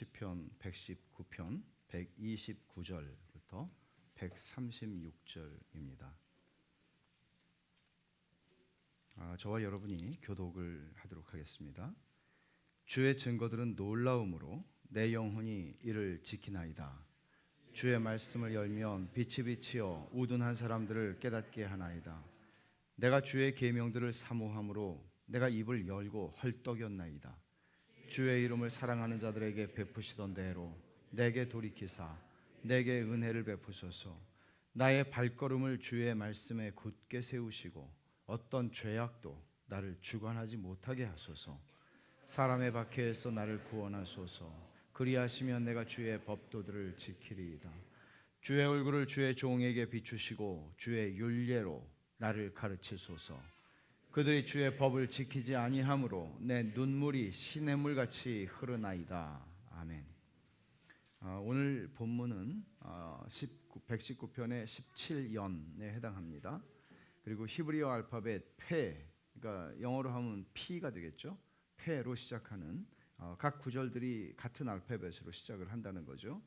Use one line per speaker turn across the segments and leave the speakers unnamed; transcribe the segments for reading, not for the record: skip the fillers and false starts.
시편 119편 129절부터 136절입니다. 저와 여러분이 교독을 하도록 하겠습니다. 주의 증거들은 놀라움으로 내 영혼이 이를 지키나이다. 주의 말씀을 열면 빛이 비치어 우둔한 사람들을 깨닫게 하나이다. 내가 주의 계명들을 사모함으로 내가 입을 열고 헐떡였나이다. 주의 이름을 사랑하는 자들에게 베푸시던 대로 내게 돌이키사 내게 은혜를 베푸소서. 나의 발걸음을 주의 말씀에 굳게 세우시고 어떤 죄악도 나를 주관하지 못하게 하소서. 사람의 박해에서 나를 구원하소서. 그리하시면 내가 주의 법도들을 지키리이다. 주의 얼굴을 주의 종에게 비추시고 주의 율례로 나를 가르치소서. 그들이 주의 법을 지키지 아니하므로 내 눈물이 시냇물같이 흐르나이다. 아멘. 오늘 본문은 119편의 17연에 해당합니다. 그리고 히브리어 알파벳 페, 그러니까 영어로 하면 P가 되겠죠. 페로 시작하는 각 구절들이 같은 알파벳으로 시작을 한다는 거죠.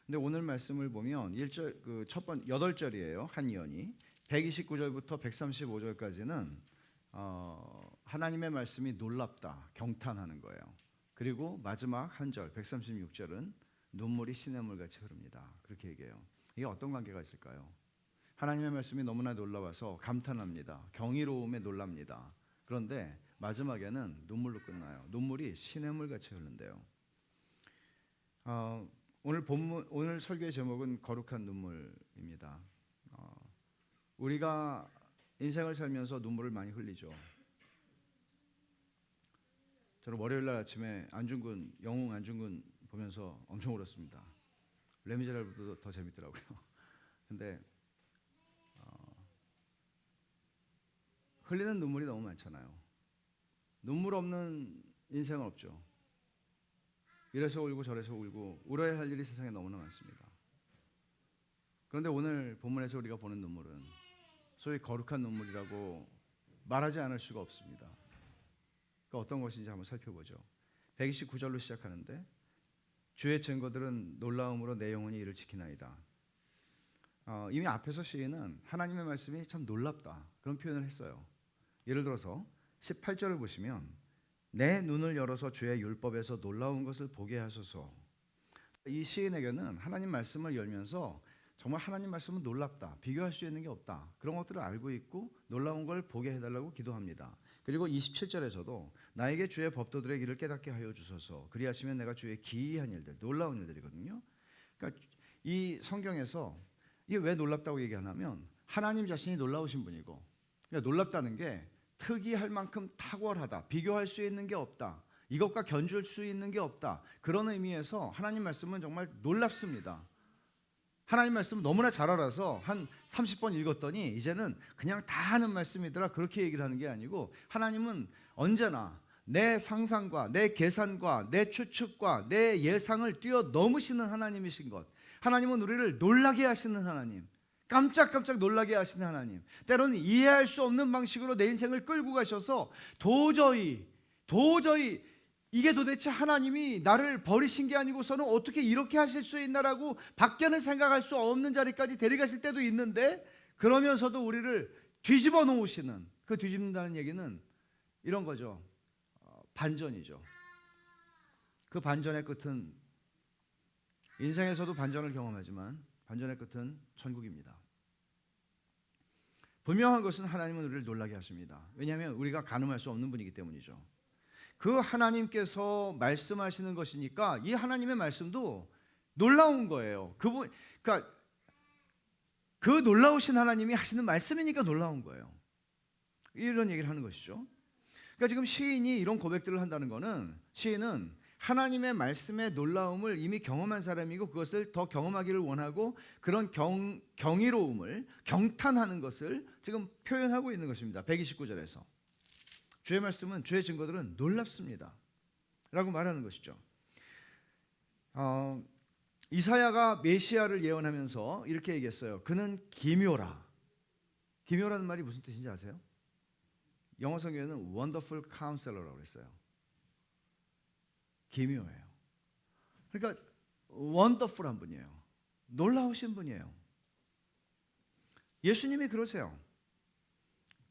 근데 오늘 말씀을 보면 1절 첫 번 8절이에요. 한 연이 129절부터 135절까지는 하나님의 말씀이 놀랍다, 경탄하는 거예요. 그리고 마지막 한 절 136절은 눈물이 시냇물같이 흐릅니다. 그렇게 얘기해요. 이게 어떤 관계가 있을까요? 하나님의 말씀이 너무나 놀라워서 감탄합니다. 경이로움에 놀랍니다. 그런데 마지막에는 눈물로 끝나요. 눈물이 시냇물같이 흐른대요. 오늘 설교의 제목은 거룩한 눈물입니다. 우리가 인생을 살면서 눈물을 많이 흘리죠. 저는 월요일 날 아침에 영웅 안중근 보면서 엄청 울었습니다. 레미제라블도 더 재밌더라고요. 근데 흘리는 눈물이 너무 많잖아요. 눈물 없는 인생은 없죠. 이래서 울고 저래서 울고 울어야 할 일이 세상에 너무나 많습니다. 그런데 오늘 본문에서 우리가 보는 눈물은 소위 거룩한 눈물이라고 말하지 않을 수가 없습니다. 그러니까 어떤 것인지 한번 살펴보죠. 129절로 시작하는데 주의 증거들은 놀라움으로 내 영혼이 이를 지키나이다. 이미 앞에서 시인은 하나님의 말씀이 참 놀랍다 그런 표현을 했어요. 예를 들어서 18절을 보시면 내 눈을 열어서 주의 율법에서 놀라운 것을 보게 하소서. 이 시인에게는 하나님 말씀을 열면서 정말 하나님 말씀은 놀랍다, 비교할 수 있는 게 없다, 그런 것들을 알고 있고 놀라운 걸 보게 해달라고 기도합니다. 그리고 27절에서도 나에게 주의 법도들의 길을 깨닫게 하여 주소서. 그리하시면 내가 주의 기이한 일들, 놀라운 일들이거든요. 그러니까 이 성경에서 이게 왜 놀랍다고 얘기하냐면 하나님 자신이 놀라우신 분이고, 그러니까 놀랍다는 게 특이할 만큼 탁월하다, 비교할 수 있는 게 없다, 이것과 견줄 수 있는 게 없다, 그런 의미에서 하나님 말씀은 정말 놀랍습니다. 하나님 말씀은 너무나 잘 알아서 한 30번 읽었더니 이제는 그냥 다 하는 말씀이더라, 그렇게 얘기를 하는 게 아니고 하나님은 언제나 내 상상과 내 계산과 내 추측과 내 예상을 뛰어넘으시는 하나님이신 것. 하나님은 우리를 놀라게 하시는 하나님, 깜짝깜짝 놀라게 하시는 하나님, 때로는 이해할 수 없는 방식으로 내 인생을 끌고 가셔서 도저히 이게 도대체 하나님이 나를 버리신 게 아니고서는 어떻게 이렇게 하실 수 있나라고 밖에는 생각할 수 없는 자리까지 데려가실 때도 있는데, 그러면서도 우리를 뒤집어 놓으시는, 그 뒤집는다는 얘기는 이런 거죠. 반전이죠. 그 반전의 끝은, 인생에서도 반전을 경험하지만 반전의 끝은 천국입니다. 분명한 것은 하나님은 우리를 놀라게 하십니다. 왜냐하면 우리가 가늠할 수 없는 분이기 때문이죠. 그 하나님께서 말씀하시는 것이니까 이 하나님의 말씀도 놀라운 거예요. 그러니까 그 놀라우신 하나님이 하시는 말씀이니까 놀라운 거예요. 이런 얘기를 하는 것이죠. 그러니까 지금 시인이 이런 고백들을 한다는 것은, 시인은 하나님의 말씀의 놀라움을 이미 경험한 사람이고 그것을 더 경험하기를 원하고 그런 경이로움을, 경탄하는 것을 지금 표현하고 있는 것입니다. 129절에서 주의 말씀은, 주의 증거들은 놀랍습니다 라고 말하는 것이죠. 이사야가 메시아를 예언하면서 이렇게 얘기했어요. 그는 기묘라. 기묘라는 말이 무슨 뜻인지 아세요? 영어 성경에는 Wonderful Counselor라고 했어요. 기묘해요. 그러니까 원더풀한 분이에요. 놀라우신 분이에요. 예수님이 그러세요.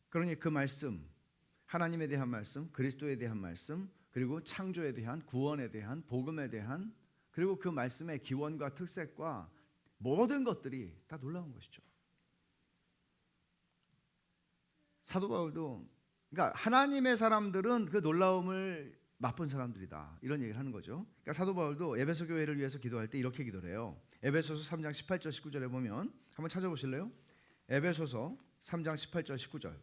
그러니 그 말씀, 하나님에 대한 말씀, 그리스도에 대한 말씀, 그리고 창조에 대한, 구원에 대한, 복음에 대한, 그리고 그 말씀의 기원과 특색과 모든 것들이 다 놀라운 것이죠. 사도 바울도, 그러니까 하나님의 사람들은 그 놀라움을 맛본 사람들이다, 이런 얘기를 하는 거죠. 그러니까 사도 바울도 에베소 교회를 위해서 기도할 때 이렇게 기도를 해요. 에베소서 3장 18절 19절에 보면 한번 찾아보실래요? 에베소서 3장 18절 19절.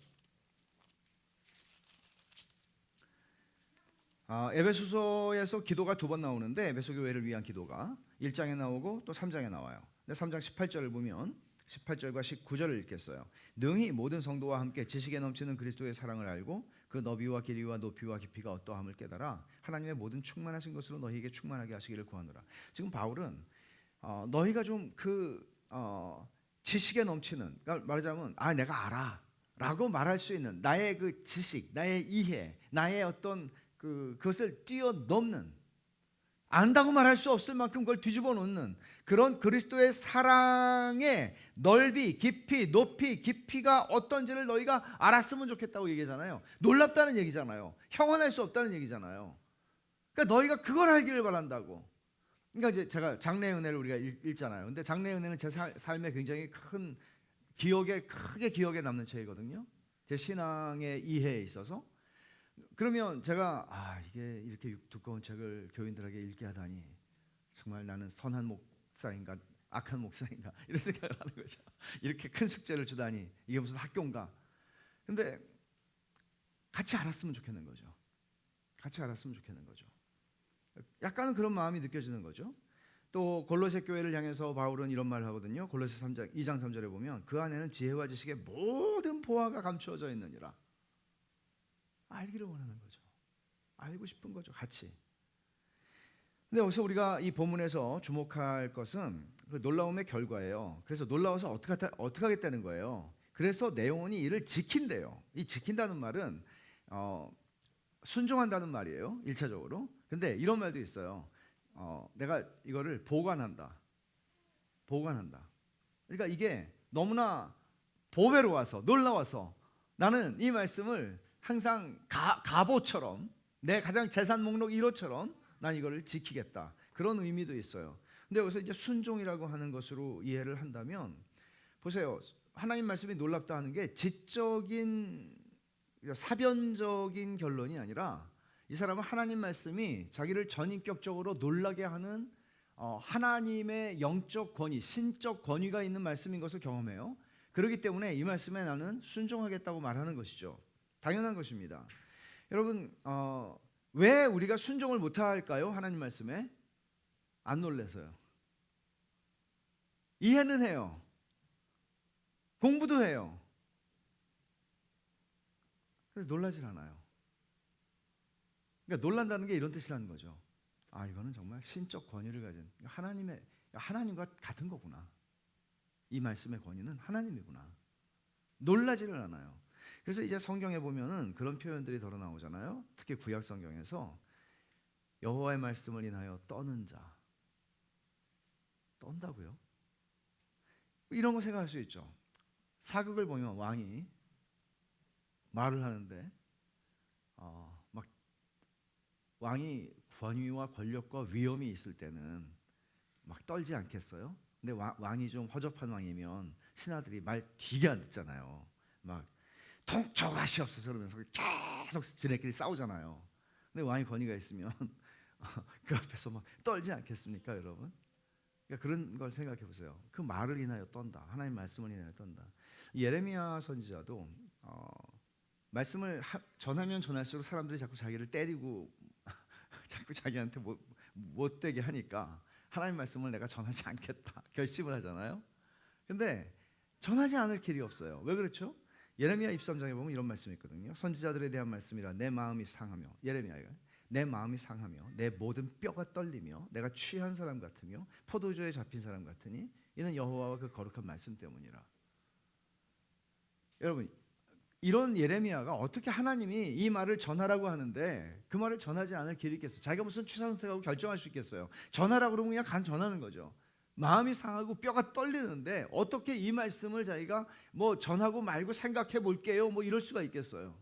에베소서에서 기도가 두 번 나오는데, 에베소 교회를 위한 기도가 1장에 나오고 또 3장에 나와요. 근데 3장 18절을 보면 18절과 19절을 읽겠어요. 능히 모든 성도와 함께 지식에 넘치는 그리스도의 사랑을 알고 그 너비와 길이와 높이와 깊이가 어떠함을 깨달아 하나님의 모든 충만하신 것으로 너희에게 충만하게 하시기를 구하노라. 지금 바울은 너희가 좀 지식에 넘치는, 그러니까 말하자면 내가 알아 라고 말할 수 있는 나의 그 지식, 나의 이해, 나의 어떤 그것을 뛰어넘는, 안다고 말할 수 없을 만큼 그걸 뒤집어 놓는 그런 그리스도의 사랑의 넓이, 깊이, 높이, 깊이가 어떤지를 너희가 알았으면 좋겠다고 얘기하잖아요. 놀랍다는 얘기잖아요. 형언할 수 없다는 얘기잖아요. 그러니까 너희가 그걸 알기를 바란다고. 그러니까 이제 제가 장래의 은혜를 우리가 읽잖아요. 근데 장래의 은혜는 제 삶에 굉장히 크게 기억에 남는 책이거든요. 제 신앙의 이해에 있어서. 그러면 제가 이게 이렇게 두꺼운 책을 교인들에게 읽게 하다니, 정말 나는 선한 목사인가 악한 목사인가 이런 생각을 하는 거죠. 이렇게 큰 숙제를 주다니 이게 무슨 학교인가. 근데 같이 알았으면 좋겠는 거죠. 같이 알았으면 좋겠는 거죠. 약간은 그런 마음이 느껴지는 거죠. 또 골로새 교회를 향해서 바울은 이런 말을 하거든요. 골로새 3장 2장 3절에 보면 그 안에는 지혜와 지식의 모든 보화가 감추어져 있느니라. 알기를 원하는 거죠. 알고 싶은 거죠, 같이. 근데 여기서 우리가 이 본문에서 주목할 것은 그 놀라움의 결과예요. 그래서 놀라워서 어떻게 하겠다는 거예요. 그래서 내용이 이를 지킨대요. 이 지킨다는 말은 순종한다는 말이에요, 1차적으로. 근데 이런 말도 있어요. 내가 이거를 보관한다. 그러니까 이게 너무나 보배로워서 놀라워서 나는 이 말씀을 항상 갑오처럼, 내 가장 재산 목록 1호처럼 난 이거를 지키겠다, 그런 의미도 있어요. 근데 여기서 이제 순종이라고 하는 것으로 이해를 한다면, 보세요. 하나님 말씀이 놀랍다 하는 게 지적인 사변적인 결론이 아니라, 이 사람은 하나님 말씀이 자기를 전인격적으로 놀라게 하는 하나님의 영적 권위, 신적 권위가 있는 말씀인 것을 경험해요. 그렇기 때문에 이 말씀에 나는 순종하겠다고 말하는 것이죠. 당연한 것입니다. 여러분, 왜 우리가 순종을 못할까요? 하나님 말씀에 안 놀라서요. 이해는 해요. 공부도 해요. 근데 놀라질 않아요. 그러니까 놀란다는 게 이런 뜻이라는 거죠. 이거는 정말 신적 권위를 가진 하나님과 같은 거구나. 이 말씀의 권위는 하나님이구나. 놀라지를 않아요. 그래서 이제 성경에 보면은 그런 표현들이 덜어 나오잖아요. 특히 구약 성경에서 여호와의 말씀을 인하여 떠는 자, 떤다고요? 이런 거 생각할 수 있죠. 사극을 보면 왕이 말을 하는데 막 왕이 권위와 권력과 위엄이 있을 때는 막 떨지 않겠어요? 근데 왕이 좀 허접한 왕이면 신하들이 말 되게 안 듣잖아요. 막 통촉하시옵소서 그러면서 계속 지네끼리 싸우잖아요. 근데 왕이 권위가 있으면 그 앞에서 막 떨지 않겠습니까, 여러분? 그러니까 그런 걸 생각해 보세요. 그 말을 인하여 떤다. 하나님 말씀을 인하여 떤다. 예레미야 선지자도 말씀을 전하면 전할수록 사람들이 자꾸 자기를 때리고 자꾸 자기한테 못되게 하니까 하나님 말씀을 내가 전하지 않겠다 결심을 하잖아요. 근데 전하지 않을 길이 없어요. 왜 그렇죠? 예레미야 23장에 보면 이런 말씀이 있거든요. 선지자들에 대한 말씀이라 내 마음이 상하며, 예레미야가 내 마음이 상하며 내 모든 뼈가 떨리며 내가 취한 사람 같으며 포도주에 잡힌 사람 같으니 이는 여호와와 그 거룩한 말씀 때문이라. 여러분, 이런 예레미야가 어떻게 하나님이 이 말을 전하라고 하는데 그 말을 전하지 않을 길이 있겠어요? 자기가 무슨 취사 선택하고 결정할 수 있겠어요? 전하라고 그러면 그냥 간 전하는 거죠. 마음이 상하고 뼈가 떨리는데 어떻게 이 말씀을 자기가 뭐 전하고 말고 생각해 볼게요 뭐 이럴 수가 있겠어요?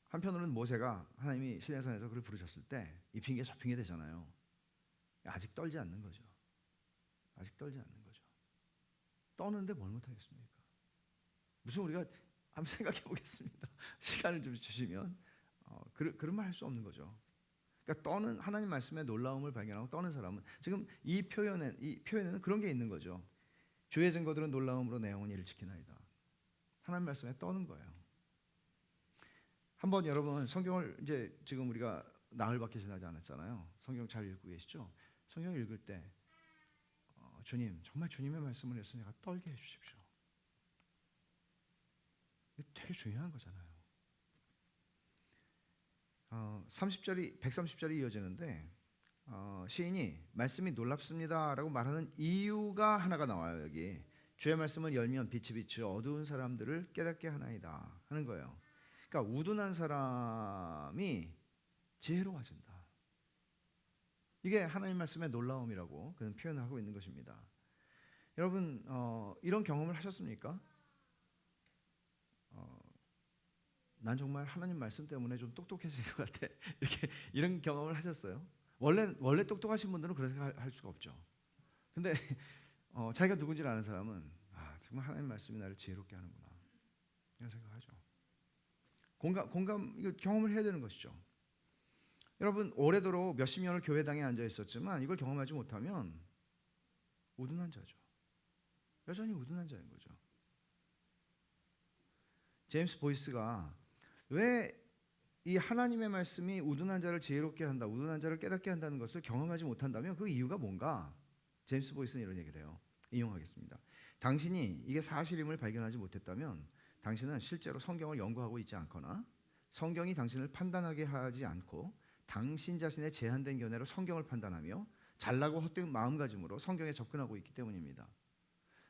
한편으로는 모세가 하나님이 시내산에서 그를 부르셨을 때 이 핑계 저 핑계 되잖아요. 아직 떨지 않는 거죠. 아직 떨지 않는 거죠. 떠는데 뭘 못하겠습니까? 무슨 우리가 한번 생각해 보겠습니다. 시간을 좀 주시면 그런 말 할 수 없는 거죠. 그러니까 떠는 하나님 말씀의 놀라움을 발견하고 떠는 사람은 지금 이 표현에는 그런 게 있는 거죠. 주의 증거들은 놀라움으로 내 영혼 이를 지키나이다. 하나님 말씀에 떠는 거예요. 한번 여러분 성경을 이제 지금 우리가 나흘밖에 지나지 않았잖아요. 성경 잘 읽고 계시죠? 성경 읽을 때 주님 정말 주님의 말씀을 해서 내가 떨게 해주십시오. 이게 되게 중요한 거잖아요. 30절이 130절이 이어지는데 시인이 말씀이 놀랍습니다라고 말하는 이유가 하나가 나와요. 여기 주의 말씀을 열면 빛이 비추어 어두운 사람들을 깨닫게 하나이다 하는 거예요. 그러니까 우둔한 사람이 지혜로워진다. 이게 하나님 말씀의 놀라움이라고 그는 표현을 하고 있는 것입니다. 여러분 이런 경험을 하셨습니까? 난 정말 하나님 말씀 때문에 좀 똑똑해진 것 같아. 이런 경험을 하셨어요? 원래 똑똑하신 분들은 그런 생각할 수가 없죠. 근데 자기가 누군지 아는 사람은 정말 하나님 말씀이 나를 지혜롭게 하는구나 이런 생각하죠. 공감 이거 경험을 해야 되는 것이죠. 여러분 오래도록 몇십 년을 교회당에 앉아 있었지만 이걸 경험하지 못하면 우둔한 자죠. 여전히 우둔한 자인 거죠. 제임스 보이스가 왜 이 하나님의 말씀이 우둔한 자를 지혜롭게 한다, 우둔한 자를 깨닫게 한다는 것을 경험하지 못한다면 그 이유가 뭔가? 제임스 보이스는 이런 얘기를 해요. 인용하겠습니다. 당신이 이게 사실임을 발견하지 못했다면 당신은 실제로 성경을 연구하고 있지 않거나 성경이 당신을 판단하게 하지 않고 당신 자신의 제한된 견해로 성경을 판단하며 잘나고 헛된 마음가짐으로 성경에 접근하고 있기 때문입니다.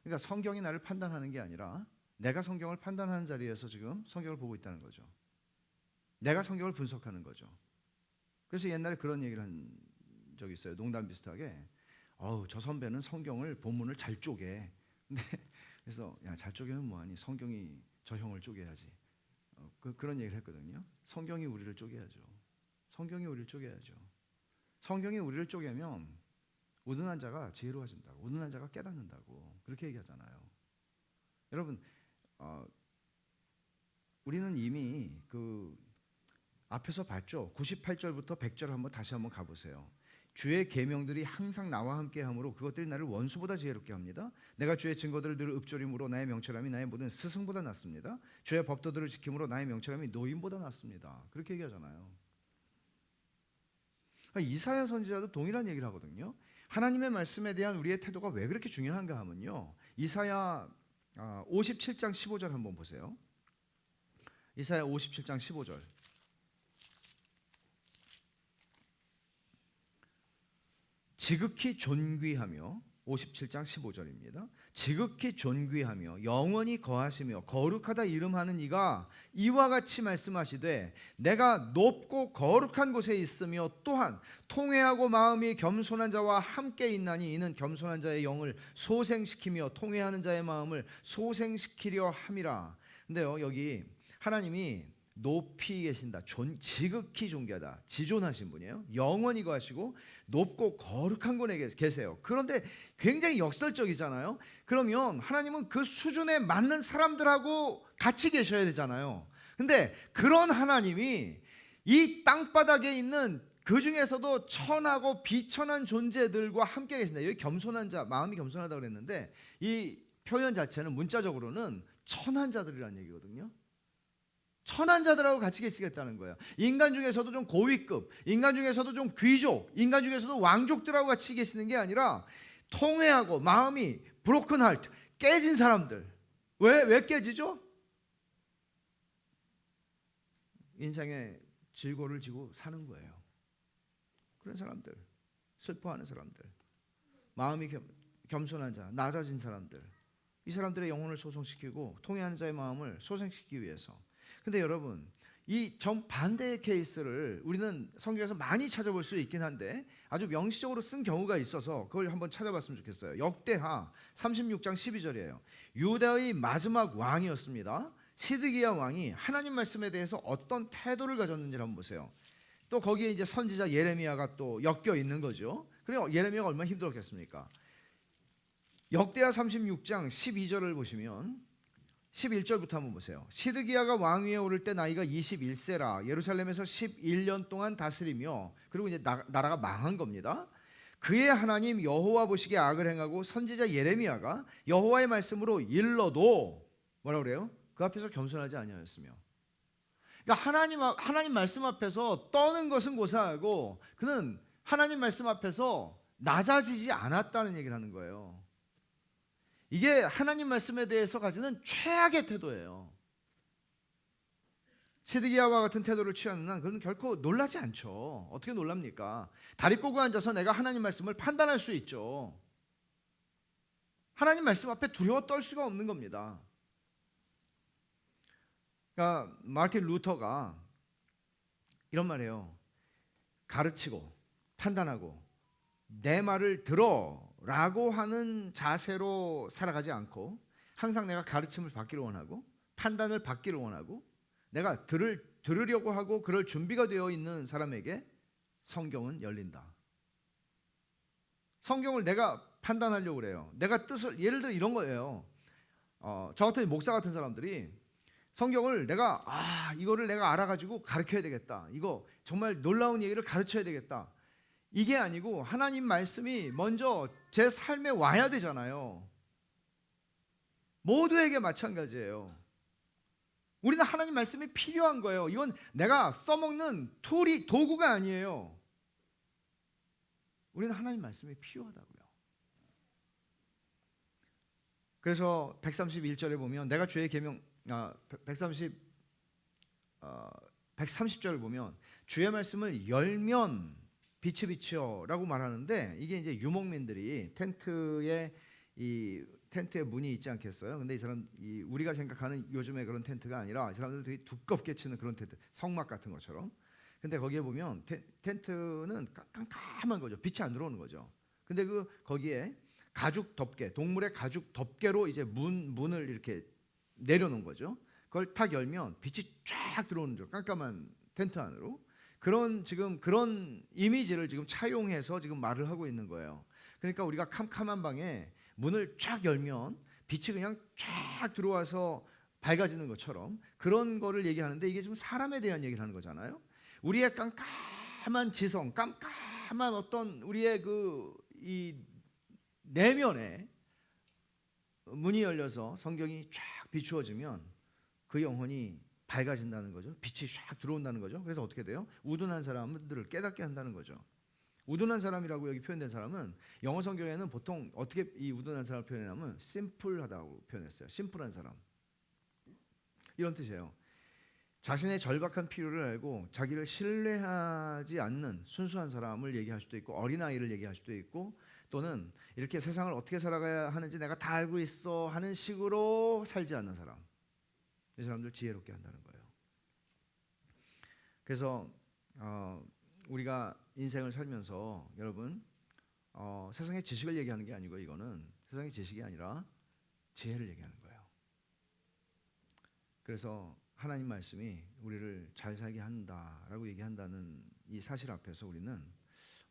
그러니까 성경이 나를 판단하는 게 아니라 내가 성경을 판단하는 자리에서 지금 성경을 보고 있다는 거죠. 내가 성경을 분석하는 거죠. 그래서 옛날에 그런 얘기를 한 적이 있어요. 농담 비슷하게 저 선배는 성경을 본문을 잘 쪼개. 근데 그래서 잘 쪼개면 뭐하니? 성경이 저 형을 쪼개야지. 그런 얘기를 했거든요. 성경이 우리를 쪼개야죠. 성경이 우리를 쪼개야죠. 성경이 우리를 쪼개면 우둔한 자가 지혜로워진다고, 우둔한 자가 깨닫는다고 그렇게 얘기하잖아요. 여러분 우리는 이미 앞에서 봤죠. 98절부터 100절 한번 다시 한번 가보세요. 주의 계명들이 항상 나와 함께하므로 그것들이 나를 원수보다 지혜롭게 합니다. 내가 주의 증거들을 늘 읊조림으로 나의 명철함이 나의 모든 스승보다 낫습니다. 주의 법도들을 지킴으로 나의 명철함이 노인보다 낫습니다. 그렇게 얘기하잖아요. 이사야 선지자도 동일한 얘기를 하거든요. 하나님의 말씀에 대한 우리의 태도가 왜 그렇게 중요한가 하면요. 이사야 57장 15절 한번 보세요. 이사야 57장 15절. 지극히 존귀하며 57장 15절입니다. 지극히 존귀하며 영원히 거하시며 거룩하다 이름하는 이가 이와 같이 말씀하시되 내가 높고 거룩한 곳에 있으며 또한 통회하고 마음이 겸손한 자와 함께 있나니 이는 겸손한 자의 영을 소생시키며 통회하는 자의 마음을 소생시키려 함이라. 근데요 여기 하나님이 높이 계신다. 지극히 존귀하다. 지존하신 분이에요. 영원히 거하시고 높고 거룩한 곳에 계세요. 그런데 굉장히 역설적이잖아요. 그러면 하나님은 그 수준에 맞는 사람들하고 같이 계셔야 되잖아요. 근데 그런 하나님이 이 땅바닥에 있는 그 중에서도 천하고 비천한 존재들과 함께 계신다. 여기 겸손한 자, 마음이 겸손하다고 그랬는데 이 표현 자체는 문자적으로는 천한 자들이라는 얘기거든요. 천한 자들하고 같이 계시겠다는 거예요. 인간 중에서도 좀 고위급, 인간 중에서도 좀 귀족, 인간 중에서도 왕족들하고 같이 계시는 게 아니라 통회하고 마음이 broken heart, 깨진 사람들. 왜 깨지죠? 인생의 질고를 지고 사는 거예요. 그런 사람들, 슬퍼하는 사람들, 마음이 겸손한 자, 낮아진 사람들, 이 사람들의 영혼을 소송시키고 통회하는 자의 마음을 소생시키기 위해서. 근데 여러분, 이 정반대의 케이스를 우리는 성경에서 많이 찾아볼 수 있긴 한데 아주 명시적으로 쓴 경우가 있어서 그걸 한번 찾아봤으면 좋겠어요. 역대하 36장 12절이에요. 유다의 마지막 왕이었습니다. 시드기야 왕이 하나님 말씀에 대해서 어떤 태도를 가졌는지를 한번 보세요. 또 거기에 이제 선지자 예레미야가 또 엮여 있는 거죠. 그래요. 예레미야가 얼마나 힘들었겠습니까? 역대하 36장 12절을 보시면 11절부터 한번 보세요. 시드기야가 왕위에 오를 때 나이가 21세라 예루살렘에서 11년 동안 다스리며, 그리고 이제 나라가 망한 겁니다. 그의 하나님 여호와 보시기에 악을 행하고 선지자 예레미야가 여호와의 말씀으로 일러도 뭐라 그래요? 그 앞에서 겸손하지 아니하였으며. 그러니까 하나님 말씀 앞에서 떠는 것은 고사하고 그는 하나님 말씀 앞에서 낮아지지 않았다는 얘기를 하는 거예요. 이게 하나님 말씀에 대해서 가지는 최악의 태도예요. 시드기야와 같은 태도를 취하는 한 그는 결코 놀라지 않죠. 어떻게 놀랍니까? 다리 꼬고 앉아서 내가 하나님 말씀을 판단할 수 있죠. 하나님 말씀 앞에 두려워 떨 수가 없는 겁니다. 그러니까 마틴 루터가 이런 말이에요. 가르치고 판단하고 내 말을 들어라고 하는 자세로 살아가지 않고 항상 내가 가르침을 받기를 원하고 판단을 받기를 원하고 내가 들으려고 하고 그럴 준비가 되어 있는 사람에게 성경은 열린다. 성경을 내가 판단하려고 그래요. 내가 뜻을, 예를 들어 이런 거예요. 저 같은 목사 같은 사람들이 성경을 이거를 내가 알아가지고 가르쳐야 되겠다. 이거 정말 놀라운 얘기를 가르쳐야 되겠다. 이게 아니고 하나님 말씀이 먼저 제 삶에 와야 되잖아요. 모두에게 마찬가지예요. 우리는 하나님 말씀이 필요한 거예요. 이건 내가 써먹는 도구가 아니에요. 우리는 하나님 말씀이 필요하다고요. 그래서 131절에 보면 내가 주의 계명 130절을 보면 주의 말씀을 열면 빛이 비치어라고 말하는데, 이게 이제 유목민들이 텐트에 문이 있지 않겠어요? 근데 우리가 생각하는 요즘의 그런 텐트가 아니라 이 사람들 되게 두껍게 치는 그런 텐트, 성막 같은 것처럼. 근데 거기에 보면 텐트는 깜깜한 거죠. 빛이 안 들어오는 거죠. 근데 거기에 가죽 덮개, 동물의 가죽 덮개로 이제 문을 이렇게 내려놓은 거죠. 그걸 탁 열면 빛이 쫙 들어오는 거죠. 깜깜한 텐트 안으로. 그런 이미지를 지금 차용해서 지금 말을 하고 있는 거예요. 그러니까 우리가 캄캄한 방에 문을 쫙 열면 빛이 그냥 쫙 들어와서 밝아지는 것처럼 그런 거를 얘기하는데, 이게 지금 사람에 대한 얘기를 하는 거잖아요. 우리의 깜깜한 지성, 깜깜한 어떤 우리의 이 내면에 문이 열려서 성경이 쫙 비추어지면 그 영혼이 밝아진다는 거죠. 빛이 쫙 들어온다는 거죠. 그래서 어떻게 돼요? 우둔한 사람들을 깨닫게 한다는 거죠. 우둔한 사람이라고 여기 표현된 사람은 영어 성경에는 보통 어떻게 이 우둔한 사람을 표현하냐면 심플하다고 표현했어요. 심플한 사람. 이런 뜻이에요. 자신의 절박한 필요를 알고 자기를 신뢰하지 않는 순수한 사람을 얘기할 수도 있고, 어린아이를 얘기할 수도 있고, 또는 이렇게 세상을 어떻게 살아가야 하는지 내가 다 알고 있어 하는 식으로 살지 않는 사람. 이 사람들 지혜롭게 한다는 거예요. 그래서 우리가 인생을 살면서 여러분 세상의 지식을 얘기하는 게 아니고, 이거는 세상의 지식이 아니라 지혜를 얘기하는 거예요. 그래서 하나님 말씀이 우리를 잘 살게 한다라고 얘기한다는 이 사실 앞에서 우리는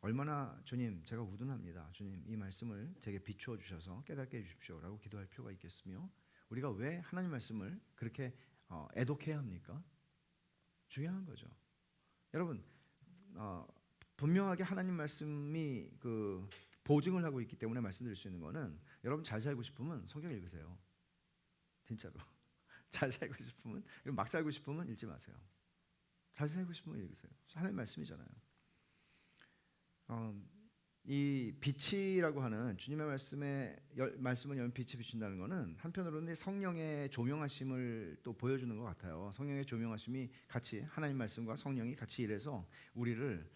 얼마나 주님, 제가 우둔합니다. 주님, 이 말씀을 제게 비추어 주셔서 깨닫게 해주십시오라고 기도할 필요가 있겠으며, 우리가 왜 하나님 말씀을 그렇게 애독해야 합니까? 중요한 거죠. 여러분, 분명하게 하나님 말씀이 보증을 하고 있기 때문에 말씀드릴 수 있는 거는, 여러분 잘 살고 싶으면 성경 읽으세요. 진짜로. 잘 살고 싶으면, 막 살고 싶으면 읽지 마세요. 잘 살고 싶으면 읽으세요. 하나님 말씀이잖아요. 이 빛이라고 하는 주님의 말씀은 열면 빛이 비춘다는 것은 한편으로는 성령의 조명하심을 또 보여주는 것 같아요. 성령의 조명하심이 같이, 하나님 말씀과 성령이 같이 일해서 우리를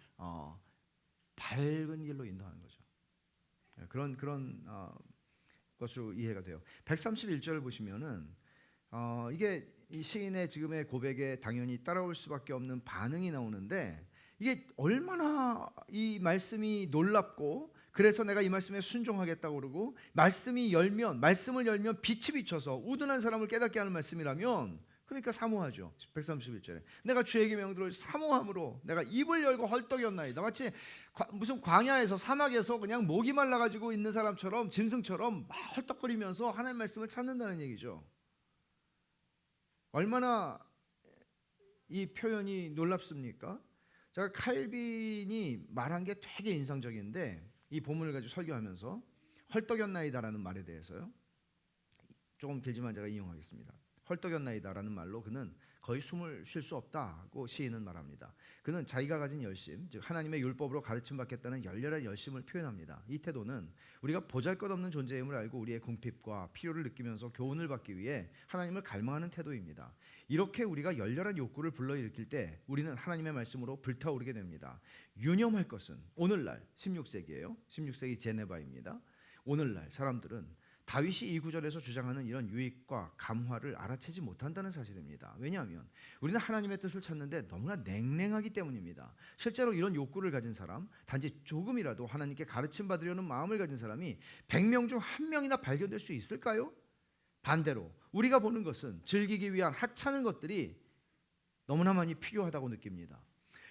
밝은 길로 인도하는 거죠. 그런 것으로 이해가 돼요. 131절을 보시면은 이게 이 시인의 지금의 고백에 당연히 따라올 수밖에 없는 반응이 나오는데, 이게 얼마나 이 말씀이 놀랍고, 그래서 내가 이 말씀에 순종하겠다고 그러고, 말씀을 열면 빛이 비쳐서 우둔한 사람을 깨닫게 하는 말씀이라면, 그러니까 사모하죠. 131절에 내가 주에게 명들을 사모함으로 내가 입을 열고 헐떡였나이다. 마치 무슨 광야에서, 사막에서 그냥 목이 말라가지고 있는 사람처럼, 짐승처럼 막 헐떡거리면서 하나님의 말씀을 찾는다는 얘기죠. 얼마나 이 표현이 놀랍습니까? 제가 칼빈이 말한 게 되게 인상적인데, 이 본문을 가지고 설교하면서 헐떡였나이다라는 말에 대해서요, 조금 길지만 제가 인용하겠습니다. 헐떡였나이다라는 말로 그는 거의 숨을 쉴 수 없다고 시인은 말합니다. 그는 자기가 가진 열심, 즉 하나님의 율법으로 가르침 받겠다는 열렬한 열심을 표현합니다. 이 태도는 우리가 보잘것없는 존재임을 알고 우리의 궁핍과 필요를 느끼면서 교훈을 받기 위해 하나님을 갈망하는 태도입니다. 이렇게 우리가 열렬한 욕구를 불러일으킬 때 우리는 하나님의 말씀으로 불타오르게 됩니다. 유념할 것은 오늘날 16세기예요. 16세기 제네바입니다. 오늘날 사람들은 다윗이 이 구절에서 주장하는 이런 유익과 감화를 알아채지 못한다는 사실입니다. 왜냐하면 우리는 하나님의 뜻을 찾는데 너무나 냉랭하기 때문입니다. 실제로 이런 욕구를 가진 사람, 단지 조금이라도 하나님께 가르침 받으려는 마음을 가진 사람이 100명 중 1명이나 발견될 수 있을까요? 반대로 우리가 보는 것은 즐기기 위한 하찮은 것들이 너무나 많이 필요하다고 느낍니다.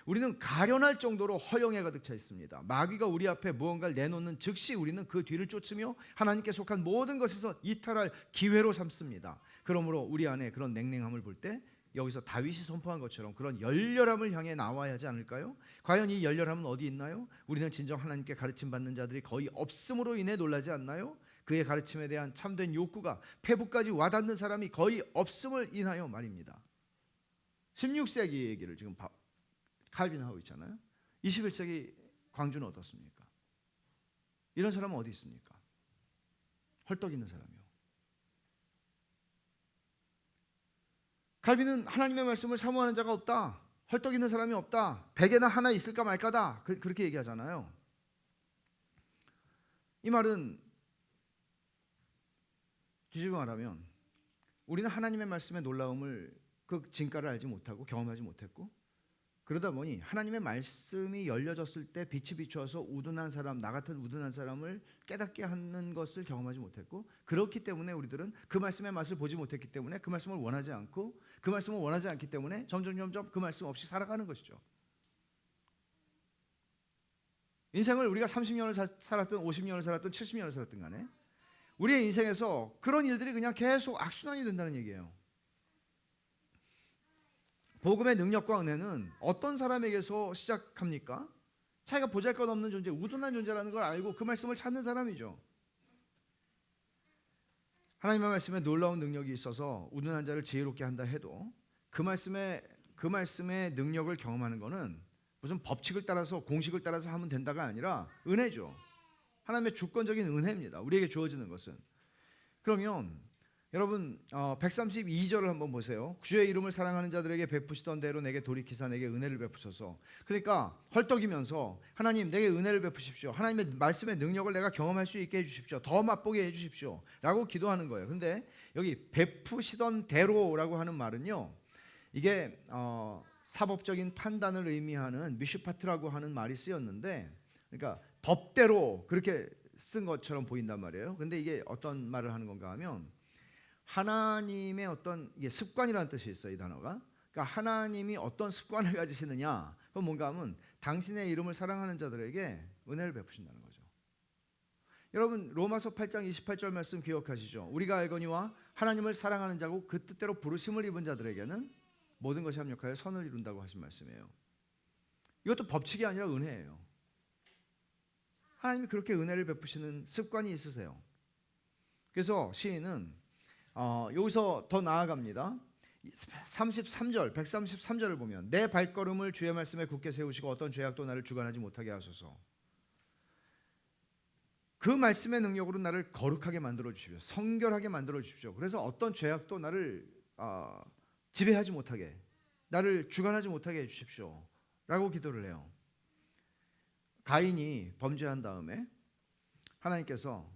우리는 가련할 정도로 허영에 가득 차 있습니다. 마귀가 우리 앞에 무언가를 내놓는 즉시 우리는 그 뒤를 쫓으며 하나님께 속한 모든 것에서 이탈할 기회로 삼습니다. 그러므로 우리 안에 그런 냉랭함을 볼 때 여기서 다윗이 선포한 것처럼 그런 열렬함을 향해 나와야 하지 않을까요? 과연 이 열렬함은 어디 있나요? 우리는 진정 하나님께 가르침 받는 자들이 거의 없음으로 인해 놀라지 않나요? 그의 가르침에 대한 참된 욕구가 폐부까지 와닿는 사람이 거의 없음을 인하여 말입니다. 16세기 얘기를 지금 칼빈 하고 있잖아요. 21세기 광주는 어떻습니까? 이런 사람은 어디 있습니까? 헐떡 있는 사람이요. 칼빈은 하나님의 말씀을 사모하는 자가 없다, 헐떡 있는 사람이 없다, 베개나 하나 있을까 말까다, 그렇게 얘기하잖아요. 이 말은 뒤집어 말하면 우리는 하나님의 말씀의 놀라움을, 그 진가를 알지 못하고 경험하지 못했고, 그러다 보니 하나님의 말씀이 열려졌을 때 빛이 비추어서 우둔한 사람, 나 같은 우둔한 사람을 깨닫게 하는 것을 경험하지 못했고, 그렇기 때문에 우리들은 그 말씀의 맛을 보지 못했기 때문에 그 말씀을 원하지 않고, 그 말씀을 원하지 않기 때문에 점점 그 말씀 없이 살아가는 것이죠. 인생을 우리가 30년을 살았든 50년을 살았든 70년을 살았든 간에 우리의 인생에서 그런 일들이 그냥 계속 악순환이 된다는 얘기예요. 복음의 능력과 은혜는 어떤 사람에게서 시작합니까? 자기가 보잘것없는 존재, 우둔한 존재라는 걸 알고 그 말씀을 찾는 사람이죠. 하나님의 말씀에 놀라운 능력이 있어서 우둔한 자를 지혜롭게 한다 해도 그 말씀의 능력을 경험하는 것은 무슨 법칙을 따라서, 공식을 따라서 하면 된다가 아니라 은혜죠. 하나님의 주권적인 은혜입니다. 우리에게 주어지는 것은. 그러면 여러분 132절을 한번 보세요. 주의 이름을 사랑하는 자들에게 베푸시던 대로 내게 돌이키사 내게 은혜를 베푸소서. 그러니까 헐떡이면서 하나님 내게 은혜를 베푸십시오. 하나님의 말씀의 능력을 내가 경험할 수 있게 해주십시오. 더 맛보게 해주십시오 라고 기도하는 거예요. 근데 여기 베푸시던 대로라고 하는 말은요, 이게 사법적인 판단을 의미하는 미슈파트라고 하는 말이 쓰였는데, 그러니까 법대로 그렇게 쓴 것처럼 보인단 말이에요. 근데 이게 어떤 말을 하는 건가 하면, 하나님의 어떤, 이게 습관이라는 뜻이 있어요, 이 단어가. 그러니까 하나님이 어떤 습관을 가지시느냐, 그건 뭔가 하면 당신의 이름을 사랑하는 자들에게 은혜를 베푸신다는 거죠. 여러분 로마서 8장 28절 말씀 기억하시죠? 우리가 알거니와 하나님을 사랑하는 자고 그 뜻대로 부르심을 입은 자들에게는 모든 것이 합력하여 선을 이룬다고 하신 말씀이에요. 이것도 법칙이 아니라 은혜예요. 하나님이 그렇게 은혜를 베푸시는 습관이 있으세요. 그래서 시인은 여기서 더 나아갑니다. 33절, 133절을 보면 내 발걸음을 주의 말씀에 굳게 세우시고 어떤 죄악도 나를 주관하지 못하게 하소서. 그 말씀의 능력으로 나를 거룩하게 만들어 주십시오. 성결하게 만들어 주십시오. 그래서 어떤 죄악도 나를 지배하지 못하게, 나를 주관하지 못하게 해주십시오 라고 기도를 해요. 가인이 범죄한 다음에 하나님께서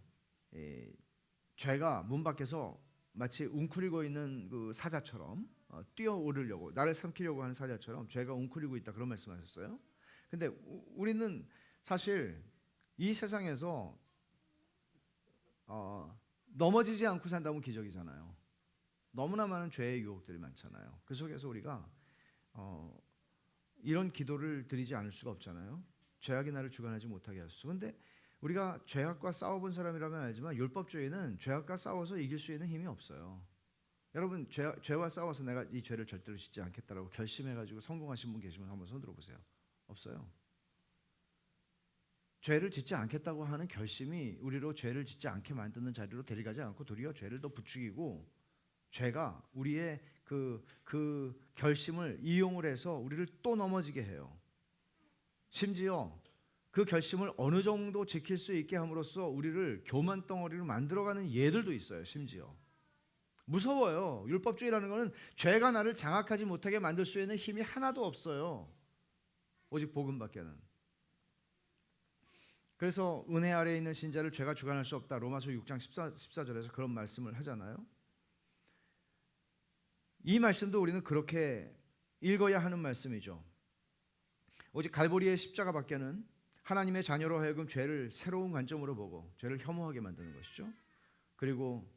죄가 문 밖에서 마치 웅크리고 있는 그 사자처럼 뛰어오르려고 나를 삼키려고 하는 사자처럼 죄가 웅크리고 있다, 그런 말씀하셨어요. 근데 우리는 사실 이 세상에서 넘어지지 않고 산다면 기적이잖아요. 너무나 많은 죄의 유혹들이 많잖아요. 그 속에서 우리가 이런 기도를 드리지 않을 수가 없잖아요. 죄악이 나를 주관하지 못하게 하소서. 근데 우리가 죄악과 싸워본 사람이라면 알지만 율법주의는 죄악과 싸워서 이길 수 있는 힘이 없어요. 여러분, 죄와 싸워서 내가 이 죄를 절대로 짓지 않겠다라고 결심해가지고 성공하신 분 계시면 한번 손 들어보세요. 없어요. 죄를 짓지 않겠다고 하는 결심이 우리로 죄를 짓지 않게 만드는 자리로 데려가지 않고 도리어 죄를 더 부추기고, 죄가 우리의 그 결심을 이용을 해서 우리를 또 넘어지게 해요. 심지어 그 결심을 어느 정도 지킬 수 있게 함으로써 우리를 교만 덩어리로 만들어가는 예들도 있어요. 심지어 무서워요. 율법주의라는 것은 죄가 나를 장악하지 못하게 만들 수 있는 힘이 하나도 없어요. 오직 복음밖에는. 그래서 은혜 아래에 있는 신자를 죄가 주관할 수 없다, 로마서 6장 14절에서 그런 말씀을 하잖아요. 이 말씀도 우리는 그렇게 읽어야 하는 말씀이죠. 오직 갈보리의 십자가밖에는 하나님의 자녀로 하여금 죄를 새로운 관점으로 보고 죄를 혐오하게 만드는 것이죠. 그리고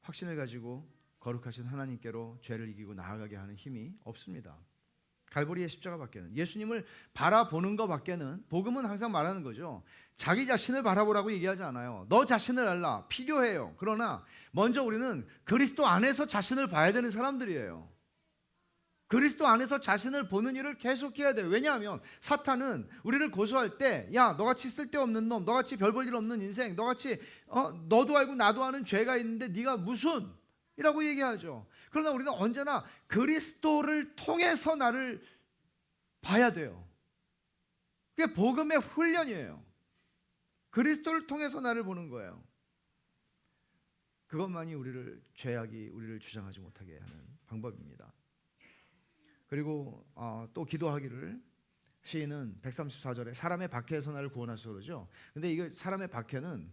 확신을 가지고 거룩하신 하나님께로 죄를 이기고 나아가게 하는 힘이 없습니다. 갈보리의 십자가밖에는, 예수님을 바라보는 것밖에는, 복음은 항상 말하는 거죠. 자기 자신을 바라보라고 얘기하지 않아요. 너 자신을 알라, 필요해요. 그러나 먼저 우리는 그리스도 안에서 자신을 봐야 되는 사람들이에요. 그리스도 안에서 자신을 보는 일을 계속해야 돼요. 왜냐하면 사탄은 우리를 고소할 때, 야, 너같이 쓸데없는 놈, 너같이 별 볼 일 없는 인생, 너같이 너도 알고 나도 아는 죄가 있는데 네가 무슨 이라고 얘기하죠. 그러나 우리는 언제나 그리스도를 통해서 나를 봐야 돼요. 그게 복음의 훈련이에요. 그리스도를 통해서 나를 보는 거예요. 그것만이 죄악이 우리를 주장하지 못하게 하는 방법입니다. 그리고 또 기도하기를, 시인은 134절에 사람의 박해에서 나를 구원하소서 그러죠. 근데 이거 사람의 박해는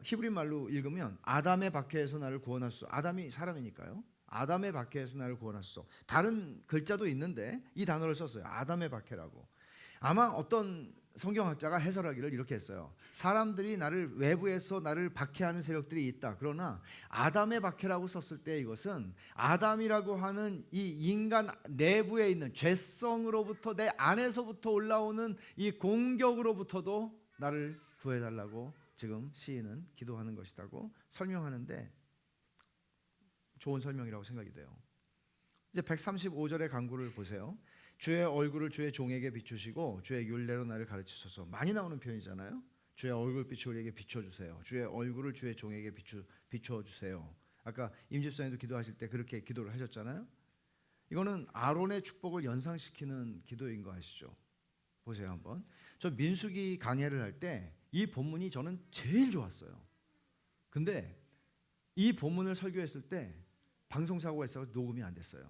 히브리 말로 읽으면 아담의 박해에서 나를 구원하소서. 아담이 사람이니까요. 아담의 박해에서 나를 구원하소서. 다른 글자도 있는데 이 단어를 썼어요. 아담의 박해라고. 아마 어떤 성경학자가 해설하기를 이렇게 했어요. 사람들이 나를 외부에서 나를 박해하는 세력들이 있다. 그러나 아담의 박해라고 썼을 때 이것은 아담이라고 하는 이 인간 내부에 있는 죄성으로부터, 내 안에서부터 올라오는 이 공격으로부터도 나를 구해달라고 지금 시인은 기도하는 것이라고 설명하는데, 좋은 설명이라고 생각이 돼요. 이제 135절의 간구를 보세요. 주의 얼굴을 주의 종에게 비추시고 주의 율례로 나를 가르치소서. 많이 나오는 표현이잖아요. 주의 얼굴빛을 우리에게 비춰주세요. 주의 얼굴을 주의 종에게 비춰주세요. 아까 임집사님도 기도하실 때 그렇게 기도를 하셨잖아요. 이거는 아론의 축복을 연상시키는 기도인 거 아시죠? 보세요 한번. 저 민수기 강해를 할 때 이 본문이 저는 제일 좋았어요. 근데 이 본문을 설교했을 때 방송사고가 있어서 녹음이 안 됐어요.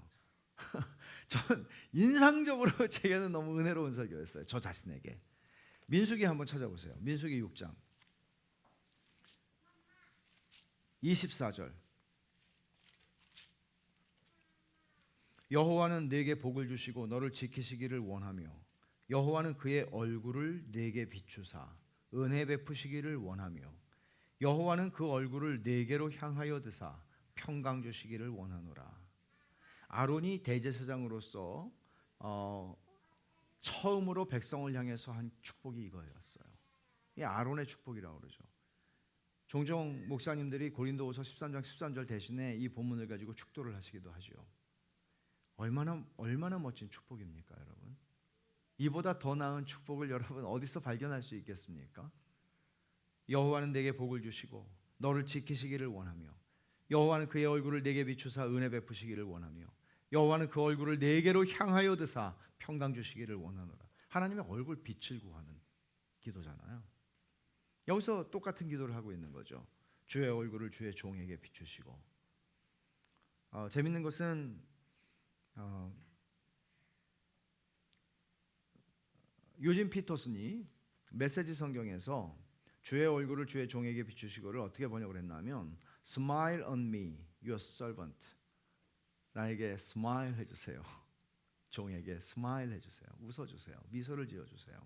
전 인상적으로 제게는 너무 은혜로운 설교였어요. 저 자신에게. 민수기 한번 찾아보세요. 민수기 6장 24절. 여호와는 네게 복을 주시고 너를 지키시기를 원하며 여호와는 그의 얼굴을 네게 비추사 은혜 베푸시기를 원하며 여호와는 그 얼굴을 네게로 향하여 드사 평강 주시기를 원하노라. 아론이 대제사장으로서 처음으로 백성을 향해서 한 축복이 이거였어요. 이 아론의 축복이라고 그러죠. 종종 목사님들이 고린도후서 13장 13절 대신에 이 본문을 가지고 축도를 하시기도 하죠. 얼마나 멋진 축복입니까, 여러분? 이보다 더 나은 축복을 여러분 어디서 발견할 수 있겠습니까? 여호와는 내게 복을 주시고 너를 지키시기를 원하며 여호와는 그의 얼굴을 내게 비추사 은혜 베푸시기를 원하며 여호와는 그 얼굴을 내게로 향하여 드사 평강 주시기를 원하노라. 하나님의 얼굴 빛을 구하는 기도잖아요. 여기서 똑같은 기도를 하고 있는 거죠. 주의 얼굴을 주의 종에게 비추시고. 재밌는 것은 유진 피터슨이 메시지 성경에서 주의 얼굴을 주의 종에게 비추시고를 어떻게 번역을 했냐면 Smile on me, your servant. 나에게 smile 해주세요. 종에게 smile 해주세요. 웃어주세요. 미소를 지어주세요.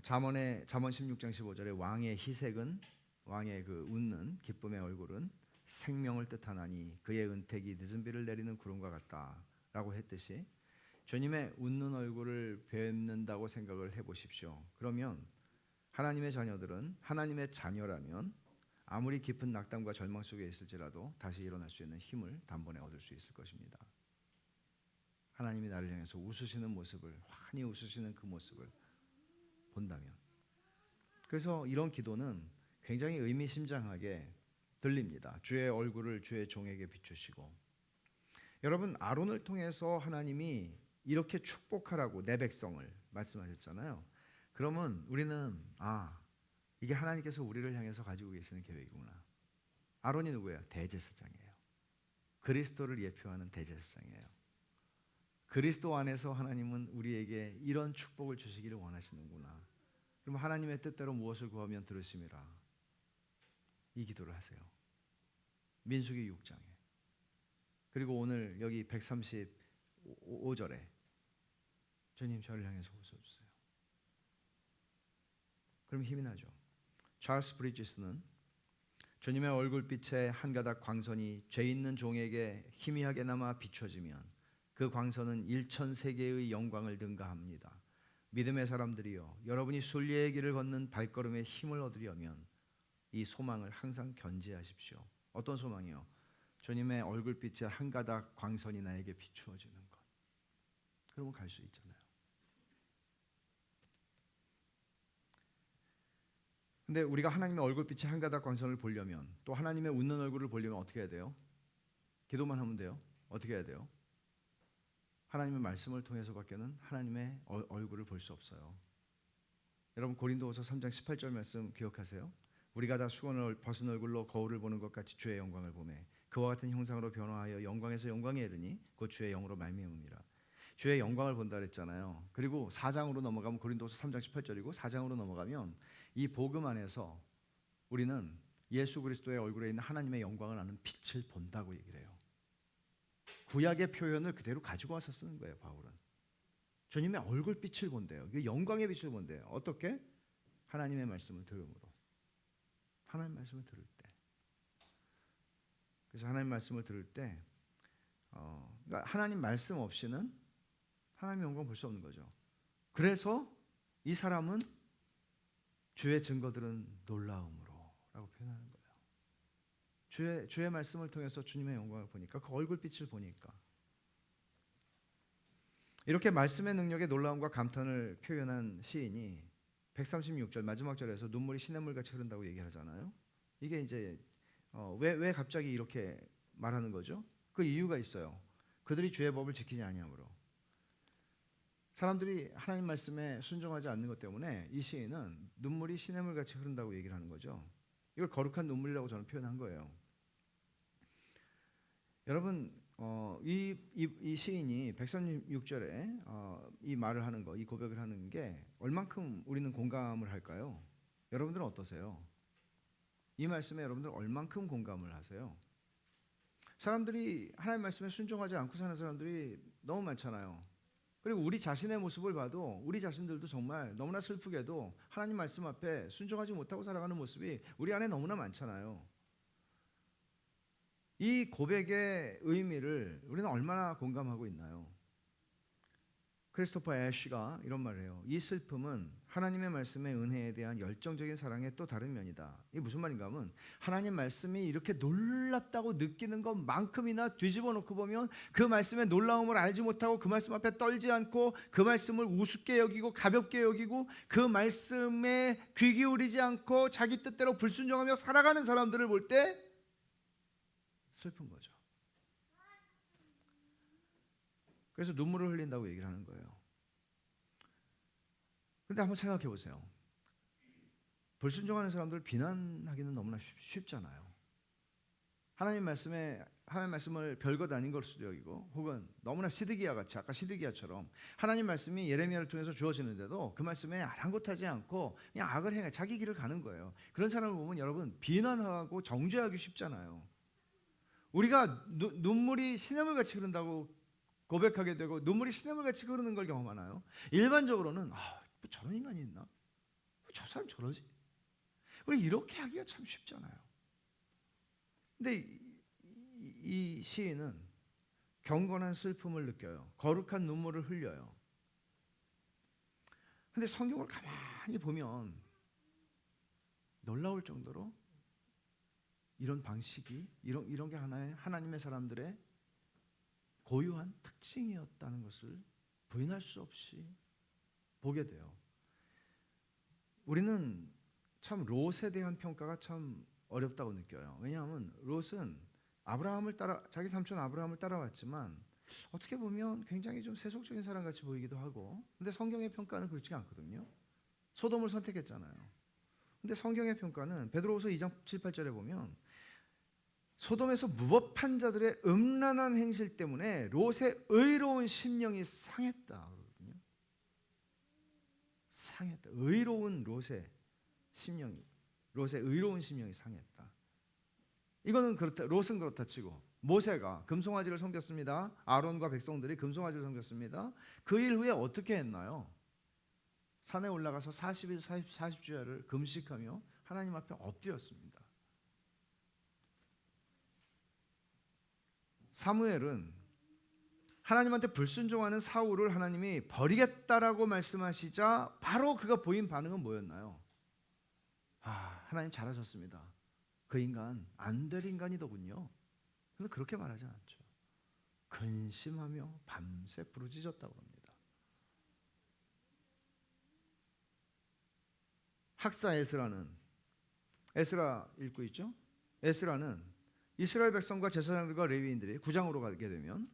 잠언 16장 15절에 왕의 희색은 왕의 그 웃는 기쁨의 얼굴은 생명을 뜻하나니 그의 은택이 늦은 비를 내리는 구름과 같다라고 했듯이 주님의 웃는 얼굴을 뵙는다고 생각을 해보십시오. 그러면 하나님의 자녀들은 하나님의 자녀라면 아무리 깊은 낙담과 절망 속에 있을지라도 다시 일어날 수 있는 힘을 단번에 얻을 수 있을 것입니다. 하나님이 나를 향해서 웃으시는 모습을, 환히 웃으시는 그 모습을 본다면. 그래서 이런 기도는 굉장히 의미심장하게 들립니다. 주의 얼굴을 주의 종에게 비추시고, 여러분 아론을 통해서 하나님이 이렇게 축복하라고 내 백성을 말씀하셨잖아요. 그러면 우리는 이게 하나님께서 우리를 향해서 가지고 계시는 계획이구나. 아론이 누구예요? 대제사장이에요. 그리스도를 예표하는 대제사장이에요. 그리스도 안에서 하나님은 우리에게 이런 축복을 주시기를 원하시는구나. 그럼 하나님의 뜻대로 무엇을 구하면 들으심이라. 이 기도를 하세요. 민수기 6장에. 그리고 오늘 여기 135절에 주님 저를 향해서 웃어주세요. 그럼 힘이 나죠. 찰스 브리지스는 주님의 얼굴빛에 한 가닥 광선이 죄 있는 종에게 희미하게 남아 비춰지면 그 광선은 1000세계의 영광을 능가합니다. 믿음의 사람들이여, 여러분이 순리의 길을 걷는 발걸음에 힘을 얻으려면 이 소망을 항상 견지하십시오. 어떤 소망이요? 주님의 얼굴빛에 한 가닥 광선이 나에게 비추어지는 것. 그러면 갈 수 있잖아요. 근데 우리가 하나님의 얼굴빛에 한 가닥 광선을 보려면, 또 하나님의 웃는 얼굴을 보려면 어떻게 해야 돼요? 기도만 하면 돼요? 어떻게 해야 돼요? 하나님의 말씀을 통해서밖에는 하나님의 얼굴을 볼 수 없어요. 여러분 고린도후서 3장 18절 말씀 기억하세요? 우리가 다 수건을 벗은 얼굴로 거울을 보는 것 같이 주의 영광을 보매 그와 같은 형상으로 변화하여 영광에서 영광에 이르니 곧 주의 영으로 말미암음이라. 주의 영광을 본다 그랬잖아요. 그리고 4장으로 넘어가면 고린도후서 3장 18절이고 4장으로 넘어가면 이 복음 안에서 우리는 예수 그리스도의 얼굴에 있는 하나님의 영광을 아는 빛을 본다고 얘기를 해요. 구약의 표현을 그대로 가지고 와서 쓰는 거예요. 바울은 주님의 얼굴빛을 본대요. 영광의 빛을 본대요. 어떻게? 하나님의 말씀을 들음으로. 하나님 말씀을 들을 때. 그래서 하나님 말씀을 들을 때 그러니까 하나님 말씀 없이는 하나님의 영광을 볼 수 없는 거죠. 그래서 이 사람은 주의 증거들은 놀라움으로 라고 표현하는 거예요. 주의 말씀을 통해서 주님의 영광을 보니까, 그 얼굴빛을 보니까, 이렇게 말씀의 능력의 놀라움과 감탄을 표현한 시인이 136절 마지막 절에서 눈물이 시냇물같이 흐른다고 얘기하잖아요. 이게 이제 왜 갑자기 이렇게 말하는 거죠? 그 이유가 있어요. 그들이 주의 법을 지키지 아니하므로. 사람들이 하나님 말씀에 순종하지 않는 것 때문에 이 시인은 눈물이 시냇물같이 흐른다고 얘기를 하는 거죠. 이걸 거룩한 눈물이라고 저는 표현한 거예요. 여러분 이 시인이 136절에 이 말을 하는 거, 이 고백을 하는 게 얼만큼 우리는 공감을 할까요? 여러분들은 어떠세요? 이 말씀에 여러분들 얼만큼 공감을 하세요? 사람들이 하나님 말씀에 순종하지 않고 사는 사람들이 너무 많잖아요. 그리고 우리 자신의 모습을 봐도 우리 자신들도 정말 너무나 슬프게도 하나님 말씀 앞에 순종하지 못하고 살아가는 모습이 우리 안에 너무나 많잖아요. 이 고백의 의미를 우리는 얼마나 공감하고 있나요? 크리스토퍼 애쉬가 이런 말을 해요. 이 슬픔은 하나님의 말씀의 은혜에 대한 열정적인 사랑의 또 다른 면이다. 이게 무슨 말인가 하면, 하나님 말씀이 이렇게 놀랍다고 느끼는 것만큼이나 뒤집어 놓고 보면 그 말씀의 놀라움을 알지 못하고 그 말씀 앞에 떨지 않고 그 말씀을 우습게 여기고 가볍게 여기고 그 말씀에 귀 기울이지 않고 자기 뜻대로 불순종하며 살아가는 사람들을 볼 때 슬픈 거죠. 그래서 눈물을 흘린다고 얘기를 하는 거예요. 근데 한번 생각해 보세요. 불순종하는 사람들을 비난하기는 너무나 쉽잖아요. 하나님 말씀에 하나님 말씀을 별것 아닌 걸 수도 여기고, 혹은 너무나 시드기야 같이, 아까 시드기야처럼 하나님 말씀이 예레미야를 통해서 주어지는데도 그 말씀에 아랑곳하지 않고 그냥 악을 행해 자기 길을 가는 거예요. 그런 사람을 보면 여러분 비난하고 정죄하기 쉽잖아요. 우리가 눈물이 시냇물 같이 흐른다고 고백하게 되고 눈물이 시냇물 같이 흐르는 걸 경험하나요? 일반적으로는 뭐 저런 인간이 있나? 저 사람 저러지? 우리 이렇게 하기가 참 쉽잖아요. 근데 이 시인은 경건한 슬픔을 느껴요. 거룩한 눈물을 흘려요. 근데 성경을 가만히 보면 놀라울 정도로 이런 방식이 이런 게 하나의 하나님의 사람들의 고유한 특징이었다는 것을 부인할 수 없이 보게 돼요. 우리는 참 롯에 대한 평가가 참 어렵다고 느껴요. 왜냐하면 롯은 자기 삼촌 아브라함을 따라왔지만 어떻게 보면 굉장히 좀 세속적인 사람 같이 보이기도 하고, 근데 성경의 평가는 그렇지가 않거든요. 소돔을 선택했잖아요. 근데 성경의 평가는 베드로후서 2장 7, 8절에 보면 소돔에서 무법한 자들의 음란한 행실 때문에 롯의 의로운 심령이 상했다 그러거든요. 상했다. 의로운 롯의 의로운 심령이 상했다. 이거는 그렇다. 롯은 그렇다 치고 모세가 금송아지를 섬겼습니다. 아론과 백성들이 금송아지를 섬겼습니다. 그 일 후에 어떻게 했나요? 산에 올라가서 40일 40주야를 금식하며 하나님 앞에 엎드렸습니다. 사무엘은 하나님한테 불순종하는 사울을 하나님이 버리겠다라고 말씀하시자 바로 그가 보인 반응은 뭐였나요? 하나님 잘하셨습니다. 그 인간 안 될 인간이더군요. 근데 그렇게 말하지 않죠. 근심하며 밤새 부르짖었다고 합니다. 학사 에스라 읽고 있죠? 에스라는 이스라엘 백성과 제사장들과 레위인들이 구장으로 가게 되면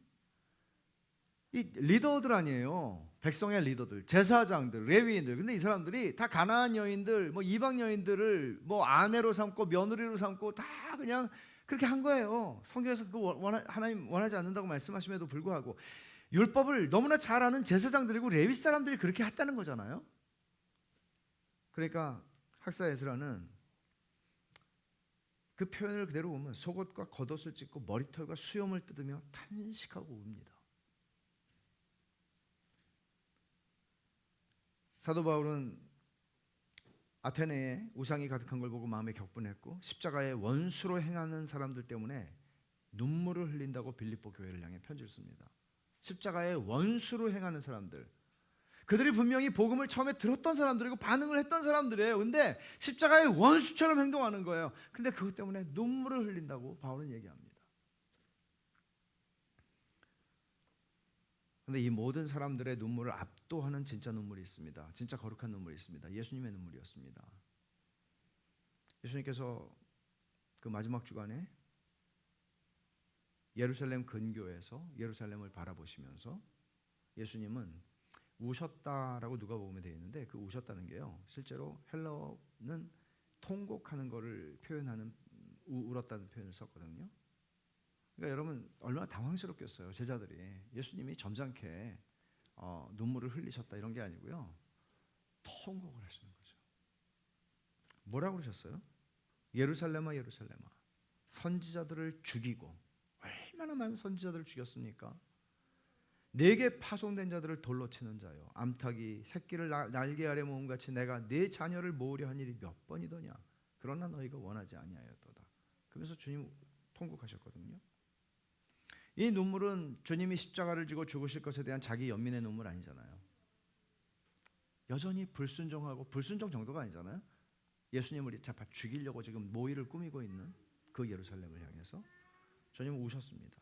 이 리더들 아니에요. 백성의 리더들, 제사장들, 레위인들. 근데 이 사람들이 다 가나안 여인들, 뭐 이방 여인들을 뭐 아내로 삼고 며느리로 삼고 다 그냥 그렇게 한 거예요. 성경에서 하나님 원하지 않는다고 말씀하심에도 불구하고 율법을 너무나 잘 아는 제사장들이고 레위 사람들이 그렇게 했다는 거잖아요. 그러니까 학사 에스라는 그 표현을 그대로 보면 속옷과 겉옷을 찢고 머리털과 수염을 뜯으며 탄식하고 웁니다. 사도 바울은 아테네에 우상이 가득한 걸 보고 마음에 격분했고 십자가의 원수로 행하는 사람들 때문에 눈물을 흘린다고 빌립보 교회를 향해 편지를 씁니다. 십자가의 원수로 행하는 사람들, 그들이 분명히 복음을 처음에 들었던 사람들이고 반응을 했던 사람들이에요. 근데 십자가의 원수처럼 행동하는 거예요. 근데 그것 때문에 눈물을 흘린다고 바울은 얘기합니다. 근데 이 모든 사람들의 눈물을 압도하는 진짜 눈물이 있습니다. 진짜 거룩한 눈물이 있습니다. 예수님의 눈물이었습니다. 예수님께서 그 마지막 주간에 예루살렘 근교에서 예루살렘을 바라보시면서 예수님은 우셨다라고 누가복음에 되어 있는데 그 우셨다는 게요. 실제로 헬라어는 통곡하는 것을 표현하는 울었다는 표현을 썼거든요. 그러니까 여러분 얼마나 당황스럽겠어요. 제자들이 예수님이 점잖게 눈물을 흘리셨다 이런 게 아니고요. 통곡을 하시는 거죠. 뭐라고 그러셨어요? 예루살렘아 예루살렘아 선지자들을 죽이고 얼마나 많은 선지자들을 죽였습니까? 내게 파송된 자들을 돌로 치는 자요 암탉이 새끼를 날개 아래 모음같이 내가 네 자녀를 모으려 한 일이 몇 번이더냐. 그러나 너희가 원하지 아니하였도다. 그러면서 주님 통곡하셨거든요. 이 눈물은 주님이 십자가를 지고 죽으실 것에 대한 자기 연민의 눈물 아니잖아요. 여전히 불순종하고 불순종 정도가 아니잖아요. 예수님을 잡아 죽이려고 지금 모의를 꾸미고 있는 그 예루살렘을 향해서 주님은 우셨습니다.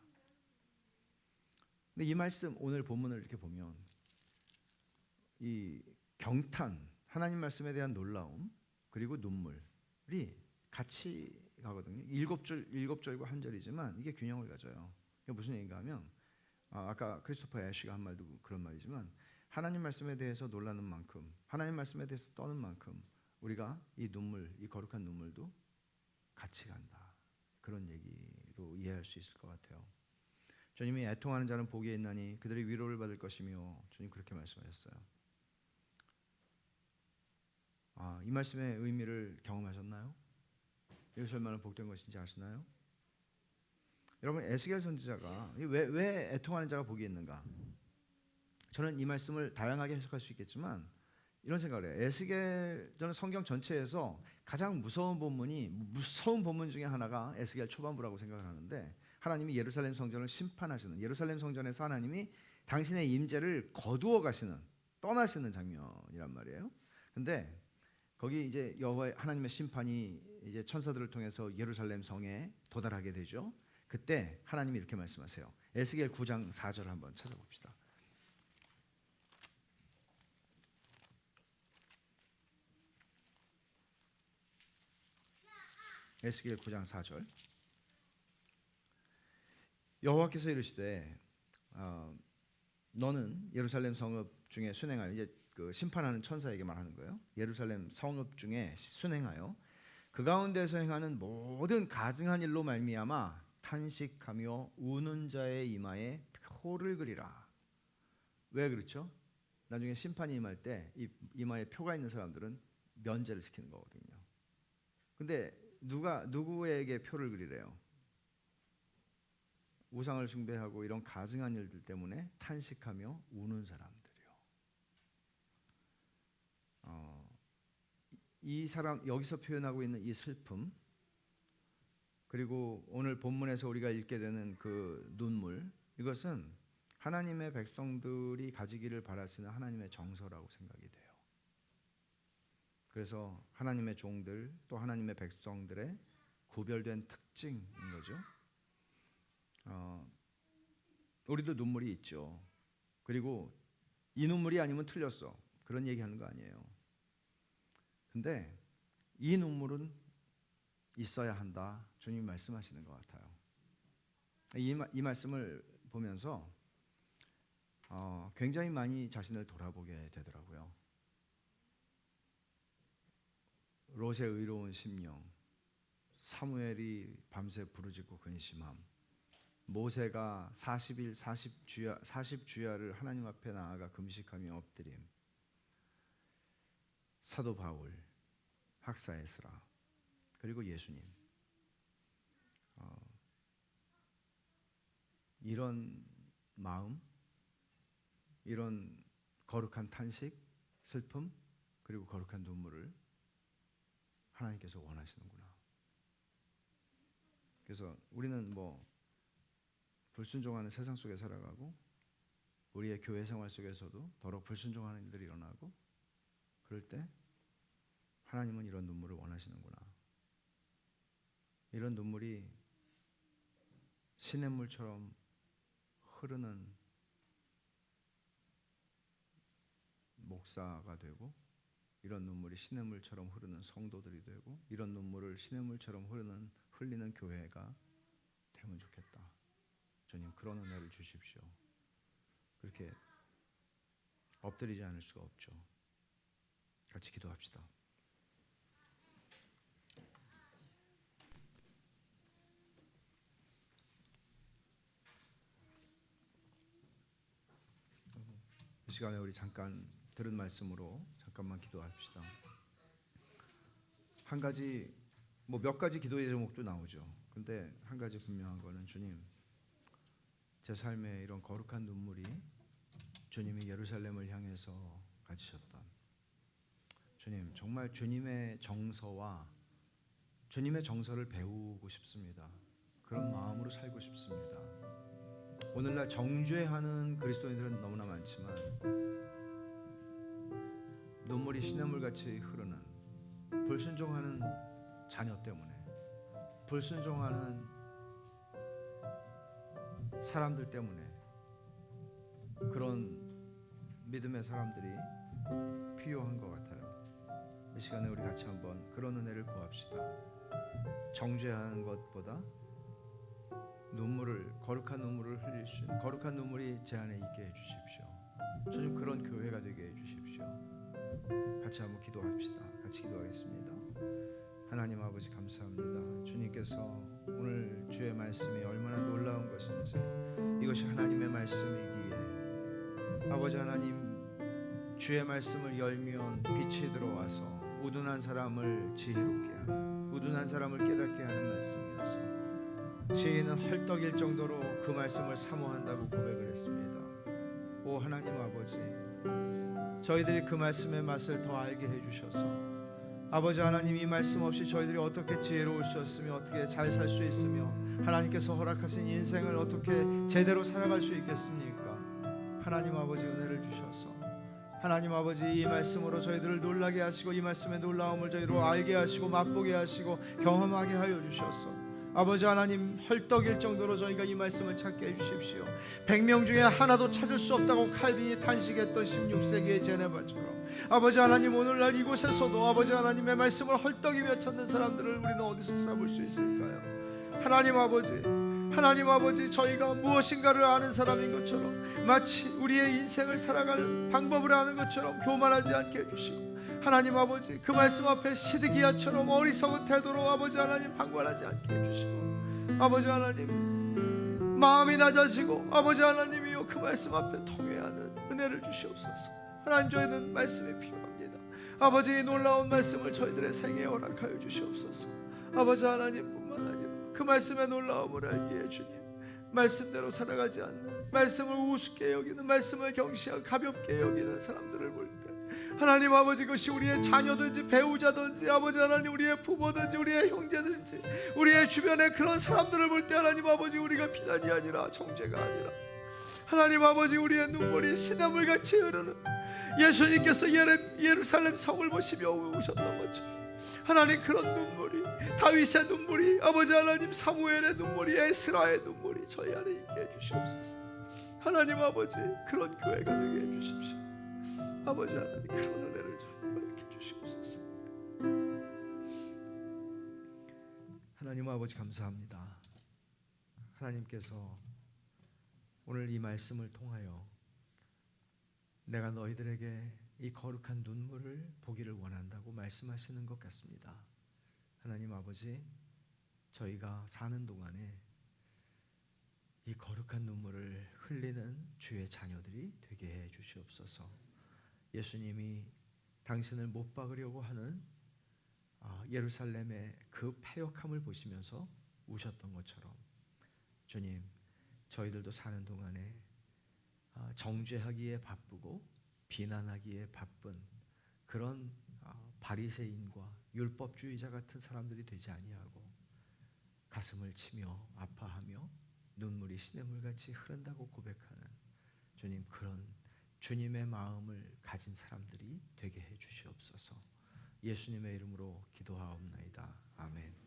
근데 이 말씀 오늘 본문을 이렇게 보면 이 경탄 하나님 말씀에 대한 놀라움 그리고 눈물이 같이 가거든요. 일곱 절과 한 절이지만 이게 균형을 가져요. 이게 무슨 얘기인가 하면 아까 크리스토퍼 애쉬가 한 말도 그런 말이지만 하나님 말씀에 대해서 놀라는 만큼 하나님 말씀에 대해서 떠는 만큼 우리가 이 눈물, 이 거룩한 눈물도 같이 간다. 그런 얘기를 우리도 이해할 수 있을 것 같아요. 주님이 애통하는 자는 복이 있나니 그들이 위로를 받을 것이며 주님 그렇게 말씀하셨어요. 이 말씀의 의미를 경험하셨나요? 이것이 얼마나 복된 것인지 아시나요? 여러분, 에스겔 선지자가 왜 애통하는 자가 복이 있는가? 저는 이 말씀을 다양하게 해석할 수 있겠지만 이런 생각을 해요. 에스겔, 저는 성경 전체에서 가장 무서운 본문 중에 하나가 에스겔 초반부라고 생각을 하는데, 하나님이 예루살렘 성전을 심판하시는, 예루살렘 성전에서 하나님이 당신의 임재를 거두어 가시는, 떠나시는 장면이란 말이에요. 근데 거기 이제 여호와 하나님의 심판이 이제 천사들을 통해서 예루살렘 성에 도달하게 되죠. 그때 하나님이 이렇게 말씀하세요. 에스겔 9장 4절 한번 찾아봅시다. 에스겔 9장 4절. 여호와께서 이르시되 너는 예루살렘 성읍 중에 순행하여, 이제 그 심판하는 천사에게 말하는 거예요. 예루살렘 성읍 중에 순행하여 그 가운데서 행하는 모든 가증한 일로 말미암아 탄식하며 우는 자의 이마에 표를 그리라. 왜 그렇죠? 나중에 심판이 임할 때 이 이마에 표가 있는 사람들은 면제를 시키는 거거든요. 근데 누구에게 표를 그리래요? 우상을 숭배하고 이런 가증한 일들 때문에 탄식하며 우는 사람들이요. 이 사람, 여기서 표현하고 있는 이 슬픔, 그리고 오늘 본문에서 우리가 읽게 되는 그 눈물, 이것은 하나님의 백성들이 가지기를 바라시는 하나님의 정서라고 생각이 돼요. 그래서 하나님의 종들, 또 하나님의 백성들의 구별된 특징인 거죠. 우리도 눈물이 있죠. 그리고 이 눈물이 아니면 틀렸어, 그런 얘기하는 거 아니에요. 근데 이 눈물은 있어야 한다, 주님이 말씀하시는 것 같아요. 이 말씀을 보면서 굉장히 많이 자신을 돌아보게 되더라고요. 롯의 의로운 심령, 사무엘이 밤새 부르짖고 근심함, 모세가 40일 40주야를 하나님 앞에 나아가 금식하며 엎드림, 사도 바울, 학사 에스라, 그리고 예수님, 이런 마음, 이런 거룩한 탄식, 슬픔, 그리고 거룩한 눈물을 하나님께서 원하시는구나. 그래서 우리는 불순종하는 세상 속에 살아가고, 우리의 교회 생활 속에서도 더러 불순종하는 일들이 일어나고, 그럴 때 하나님은 이런 눈물을 원하시는구나. 이런 눈물이 시냇물처럼 흐르는 목사가 되고, 이런 눈물이 시냇물처럼 흐르는 성도들이 되고, 이런 눈물을 시냇물처럼 흘리는 교회가 되면 좋겠다. 주님, 그런 은혜를 주십시오. 그렇게 엎드리지 않을 수가 없죠. 같이 기도합시다. 이 시간에 우리 잠깐 들은 말씀으로 잠깐만 기도합시다. 한 가지, 몇 가지 기도의 제목도 나오죠. 근데 한 가지 분명한 거는, 주님, 제 삶에 이런 거룩한 눈물이 주님이 예루살렘을 향해서 가지셨던, 주님, 정말 주님의 정서와 주님의 정서를 배우고 싶습니다. 그런 마음으로 살고 싶습니다. 오늘날 정죄하는 그리스도인들은 너무나 많지만 눈물이 시냇물같이 흐르는, 불순종하는 자녀 때문에, 불순종하는 사람들 때문에, 그런 믿음의 사람들이 필요한 것 같아요. 이 시간에 우리 같이 한번 그런 은혜를 구합시다. 정죄하는 것보다 거룩한 눈물을 흘릴 수 있는, 거룩한 눈물이 제 안에 있게 해주십시오. 주님, 그런 교회가 되게 해주십시오. 같이 한번 기도합시다. 같이 기도하겠습니다. 하나님 아버지 감사합니다. 주님께서 오늘 주의 말씀이 얼마나 놀라운 것인지, 이것이 하나님의 말씀이기에 아버지 하나님, 주의 말씀을 열면 빛이 들어와서 우둔한 사람을 지혜롭게 하는, 우둔한 사람을 깨닫게 하는 말씀이어서 시인은 헐떡일 정도로 그 말씀을 사모한다고 고백을 했습니다. 오 하나님 아버지, 저희들이 그 말씀의 맛을 더 알게 해주셔서 아버지 하나님, 이 말씀 없이 저희들이 어떻게 지혜로울 수 있으며 어떻게 잘 살 수 있으며 하나님께서 허락하신 인생을 어떻게 제대로 살아갈 수 있겠습니까? 하나님 아버지 은혜를 주셔서 하나님 아버지, 이 말씀으로 저희들을 놀라게 하시고 이 말씀의 놀라움을 저희로 알게 하시고 맛보게 하시고 경험하게 하여 주셔서 아버지 하나님, 헐떡일 정도로 저희가 이 말씀을 찾게 해주십시오. 100명 중에 하나도 찾을 수 없다고 칼빈이 탄식했던 16세기의 제네바처럼 아버지 하나님, 오늘날 이곳에서도 아버지 하나님의 말씀을 헐떡이며 찾는 사람들을 우리는 어디서 찾아볼 수 있을까요? 하나님 아버지, 저희가 무엇인가를 아는 사람인 것처럼, 마치 우리의 인생을 살아가는 방법을 아는 것처럼 교만하지 않게 해주시고, 하나님 아버지, 그 말씀 앞에 시드기야처럼 어리석은 태도로 아버지 하나님 방관하지 않게 해주시고, 아버지 하나님 마음이 낮아지고 아버지 하나님이여 그 말씀 앞에 통회하는 은혜를 주시옵소서. 하나님, 저희는 말씀이 필요합니다. 아버지, 이 놀라운 말씀을 저희들의 생애에 허락하여 주시옵소서. 아버지 하나님뿐만 아니라 그 말씀의 놀라움을 알기에 주님, 말씀대로 살아가지 않는, 말씀을 우습게 여기는, 말씀을 경시하고 가볍게 여기는 사람들을 볼 때 하나님 아버지, 그것이 우리의 자녀든지 배우자든지 아버지 하나님, 우리의 부모든지 우리의 형제든지 우리의 주변에 그런 사람들을 볼 때 하나님 아버지, 우리가 비난이 아니라 정죄가 아니라 하나님 아버지, 우리의 눈물이 시냇물같이 흐르는, 예수님께서 예루살렘 성을 보시며 우셨던 것처럼 하나님, 그런 눈물이, 다윗의 눈물이, 아버지 하나님 사무엘의 눈물이, 에스라의 눈물이 저희 안에 있게 해주시옵소서. 하나님 아버지, 그런 교회가 되게 해주십시오. 아버지 하나님, 그런 은혜를 저희가 이렇게 주시옵소서. 하나님 아버지 감사합니다. 하나님께서 오늘 이 말씀을 통하여 내가 너희들에게 이 거룩한 눈물을 보기를 원한다고 말씀하시는 것 같습니다. 하나님 아버지, 저희가 사는 동안에 이 거룩한 눈물을 흘리는 주의 자녀들이 되게 해 주시옵소서. 예수님이 당신을 못 박으려고 하는 예루살렘의 그 패역함을 보시면서 우셨던 것처럼 주님, 저희들도 사는 동안에 정죄하기에 바쁘고 비난하기에 바쁜 그런 바리새인과 율법주의자 같은 사람들이 되지 아니하고 가슴을 치며 아파하며 눈물이 시냇물같이 흐른다고 고백하는 주님, 그런 주님의 마음을 가진 사람들이 되게 해 주시옵소서. 예수님의 이름으로 기도하옵나이다. 아멘.